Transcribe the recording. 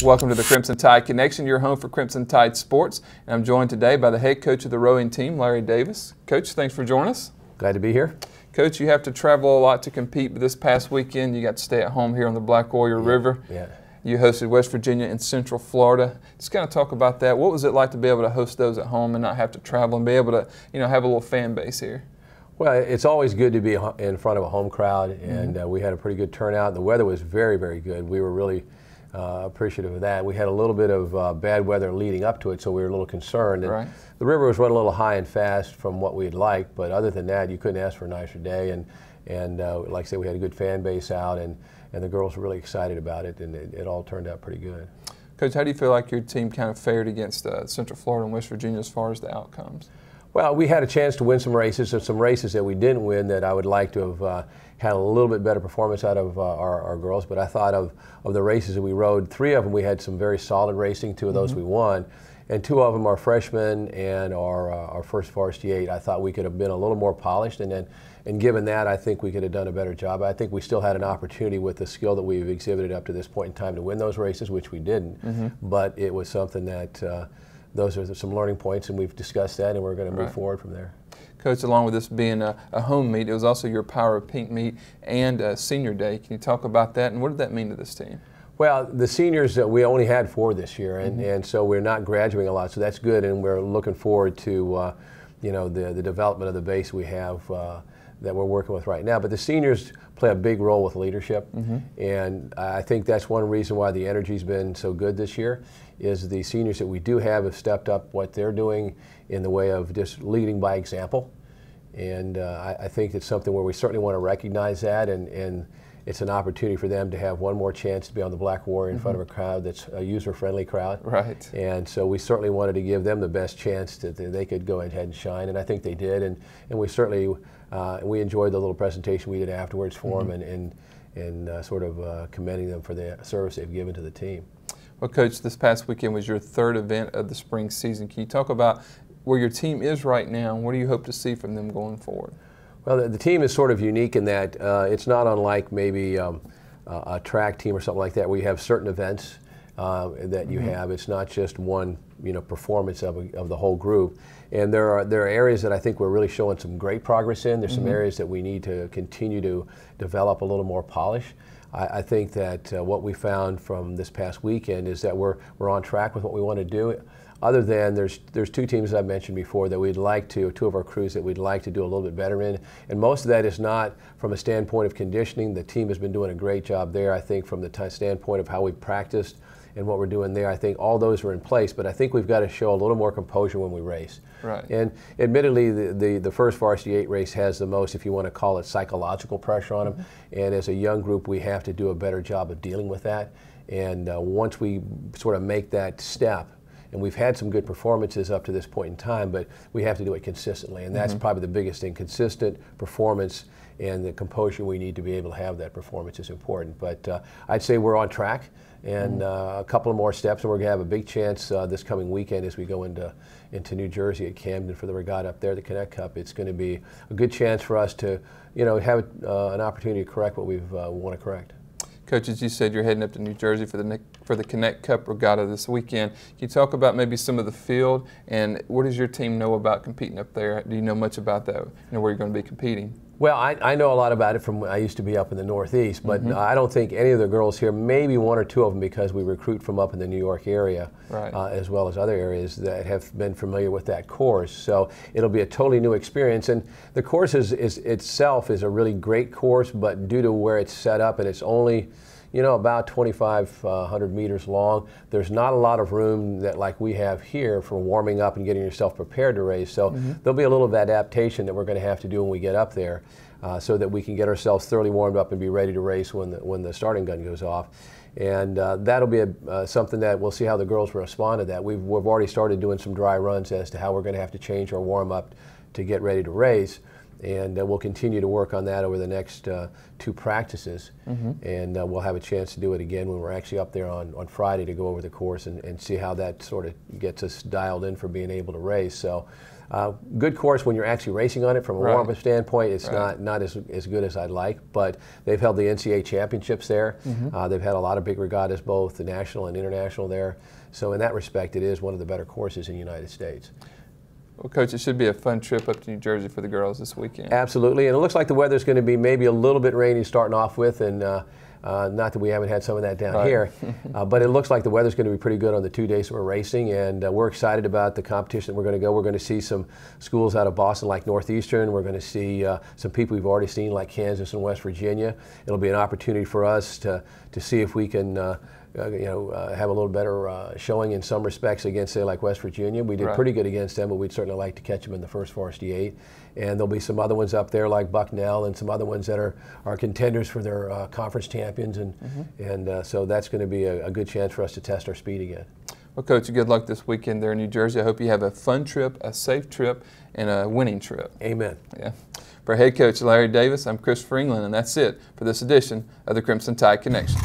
Welcome to the Crimson Tide Connection, your home for Crimson Tide sports. And I'm joined today by the head coach of the rowing team, Larry Davis. Coach, thanks for joining us. Glad to be here. Coach, you have to travel a lot to compete, but this past weekend you got to stay at home here on the Black Warrior River. Yeah. You hosted West Virginia and Central Florida. Just kind of talk about that. What was it like to be able to host those at home and not have to travel and be able to, have a little fan base here? Well, it's always good to be in front of a home crowd, and we had a pretty good turnout. The weather was very, very good. We were really appreciative of that. We had a little bit of bad weather leading up to it, so we were a little concerned. And right. The river was running a little high and fast from what we'd like, but other than that, you couldn't ask for a nicer day. And like I said, we had a good fan base out, and the girls were really excited about it, and it all turned out pretty good. Coach, how do you feel like your team kind of fared against Central Florida and West Virginia as far as the outcomes? Well, we had a chance to win some races, and some races that we didn't win that I would like to have had a little bit better performance out of our girls. But I thought of the races that we rode, 3 of them we had some very solid racing, 2 of those we won. And 2 of them, our freshmen and our first varsity 8, I thought we could have been a little more polished. And given that, I think we could have done a better job. I think we still had an opportunity with the skill that we've exhibited up to this point in time to win those races, which we didn't. But it was something that those are some learning points, and we've discussed that, and we're going to move forward from there. Coach, along with this being a home meet, it was also your Power of Pink meet and Senior Day. Can you talk about that, and what did that mean to this team? Well, the seniors, we only had 4 this year, and so we're not graduating a lot, so that's good, and we're looking forward to the development of the base we have that we're working with right now. But the seniors play a big role with leadership, and I think that's one reason why the energy's been so good this year, is the seniors that we do have stepped up what they're doing in the way of just leading by example. And I think it's something where we certainly want to recognize that, and it's an opportunity for them to have one more chance to be on the Black Warrior in front of a crowd that's a user-friendly crowd. Right. And so we certainly wanted to give them the best chance that they could go ahead and shine, and I think they did. And we certainly we enjoyed the little presentation we did afterwards for them, and sort of commending them for the service they've given to the team. Well, Coach, this past weekend was your 3rd event of the spring season. Can you talk about where your team is right now, and what do you hope to see from them going forward? Well, the team is sort of unique in that it's not unlike maybe a track team or something like that, where you have certain events that you have. It's not just one performance of the whole group. And there are areas that I think we're really showing some great progress in. There's some areas that we need to continue to develop a little more polish. I think that what we found from this past weekend is that we're on track with what we want to do. Other than there's 2 teams I've mentioned before that we'd like to, 2 of our crews that we'd like to do a little bit better in. And most of that is not from a standpoint of conditioning. The team has been doing a great job there, I think, from the standpoint of how we practiced and what we're doing there. I think all those are in place, but I think we've got to show a little more composure when we race. Right. And admittedly, the first varsity 8 race has the most, if you want to call it, psychological pressure on them. And as a young group, we have to do a better job of dealing with that. And once we sort of make that step, and we've had some good performances up to this point in time, but we have to do it consistently. And that's probably the biggest thing. Consistent performance and the composure we need to be able to have that performance is important. But I'd say we're on track, and a couple of more steps, and we're going to have a big chance this coming weekend as we go into New Jersey at Camden for the Regatta up there, the Connect Cup. It's going to be a good chance for us to have an opportunity to correct what we want to correct. Coach, as you said, you're heading up to New Jersey for the Connect Cup Regatta this weekend. Can you talk about maybe some of the field, and what does your team know about competing up there? Do you know much about that, where you're going to be competing? Well, I know a lot about it from when I used to be up in the Northeast, but I don't think any of the girls here, maybe 1 or 2 of them, because we recruit from up in the New York area, as well as other areas that have been familiar with that course. So it'll be a totally new experience. And the course itself is a really great course, but due to where it's set up, and it's only about 2,500 meters long. There's not a lot of room that like we have here for warming up and getting yourself prepared to race. So there'll be a little of adaptation that we're going to have to do when we get up there, so that we can get ourselves thoroughly warmed up and be ready to race when the starting gun goes off. And that'll be something that we'll see how the girls respond to that. We've already started doing some dry runs as to how we're going to have to change our warm up to get ready to race. And we'll continue to work on that over the next 2 practices. And we'll have a chance to do it again when we're actually up there on Friday to go over the course and see how that sort of gets us dialed in for being able to race. So Good course when you're actually racing on it. From a Right. warm-up standpoint, it's Right. not as good as I'd like, but they've held the NCAA championships there. They've had a lot of big regattas, both the national and international there. So in that respect, it is one of the better courses in the United States. Well, Coach, it should be a fun trip up to New Jersey for the girls this weekend. Absolutely, and it looks like the weather's going to be maybe a little bit rainy starting off with, and not that we haven't had some of that down Right. here, but it looks like the weather's going to be pretty good on the 2 days we're racing, and we're excited about the competition that we're going to go. We're going to see some schools out of Boston like Northeastern. We're going to see some people we've already seen like Kansas and West Virginia. It'll be an opportunity for us to see if we can have a little better showing in some respects against, say, like West Virginia. We did Right. pretty good against them, but we'd certainly like to catch them in the first Varsity 8. And there'll be some other ones up there like Bucknell and some other ones that are contenders for their conference champions. And so that's going to be a good chance for us to test our speed again. Well, Coach, good luck this weekend there in New Jersey. I hope you have a fun trip, a safe trip, and a winning trip. Amen. Yeah. For head coach Larry Davis, I'm Chris England, and that's it for this edition of the Crimson Tide Connection.